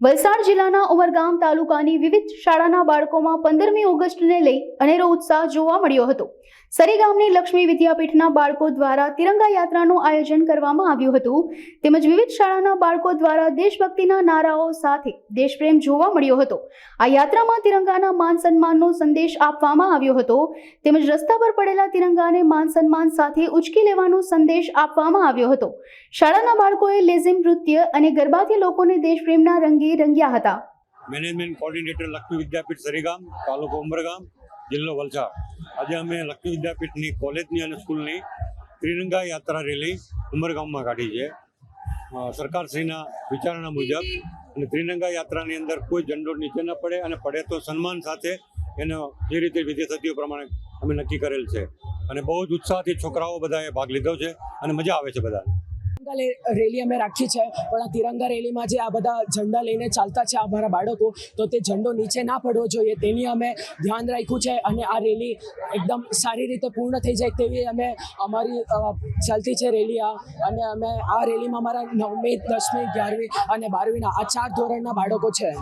વલસાડ જિલ્લાના ઉમરગામ તાલુકાની વિવિધ શાળાના બાળકોમાં 15મી ઓગસ્ટને લઈ અનેરો ઉત્સાહ જોવા મળ્યો હતો। સરી ગામની લક્ષ્મી વિદ્યાપીઠના બાળકો દ્વારા તિરંગા યાત્રાનું આયોજન કરવામાં આવ્યું હતું તેમજ વિવિધ શાળાના બાળકો દ્વારા દેશભક્તિના નારાઓ સાથે દેશપ્રેમ જોવા મળ્યો હતો। આ યાત્રામાં તિરંગાના માન સન્માનનો સંદેશ આપવામાં આવ્યો હતો તેમજ રસ્તા પર પડેલા તિરંગાને માન સન્માન સાથે ઉચકી લેવાનો સંદેશ આપવામાં આવ્યો હતો। શાળાના બાળકોએ લેઝિમ નૃત્ય અને ગરબાથી લોકોને દેશપ્રેમના રંગે રંગ્યા હતા। મેનેજમેન્ટ કોર્ડિનેટર લક્ષ્મી વિદ્યાપીઠ સરીગામ, તાલુકો ઉમરગામ, જિલ્લો વલસાડ। આજે અમે લક્ષ્મી વિદ્યાપીઠની કોલેજની અને સ્કૂલની ત્રિરંગા યાત્રા રેલી ઉમરગામમાં કાઢી છે। સરકારશ્રીના વિચારણા મુજબ અને ત્રિરંગા યાત્રાની અંદર કોઈ ઝંડો નીચે ન પડે અને પડે તો સન્માન સાથે એનો જે રીતે વિધિ પ્રમાણે અમે નક્કી કરેલ છે અને બહુ જ ઉત્સાહથી છોકરાઓ બધાએ ભાગ લીધો છે અને મજા આવે છે બધાને। રેલી અમે રાખી છે પણ આ તિરંગા રેલીમાં જે આ બધા ઝંડા લઈને ચાલતા છે અમારા બાળકો, તો તે ઝંડો નીચે ના પડવો જોઈએ તેની અમે ધ્યાન રાખ્યું છે અને આ રેલી એકદમ સારી રીતે પૂર્ણ થઈ જાય તેવી અમે અમારી ચાલતી છે રેલી અને અમે આ રેલીમાં અમારા 9મી, 10મી, 11મી અને 12મીના આ 4 ધોરણના બાળકો છે।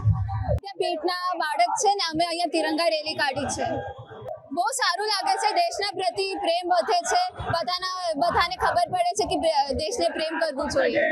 વિદ્યાપીઠના બાળક છે ને અમે અહીંયા તિરંગા રેલી કાઢી છે। બહુ સારું લાગે છે, દેશના પ્રતિ પ્રેમ વધે છે, બધાને ખબર પડે છે કે દેશને પ્રેમ કરવું જોઈએ।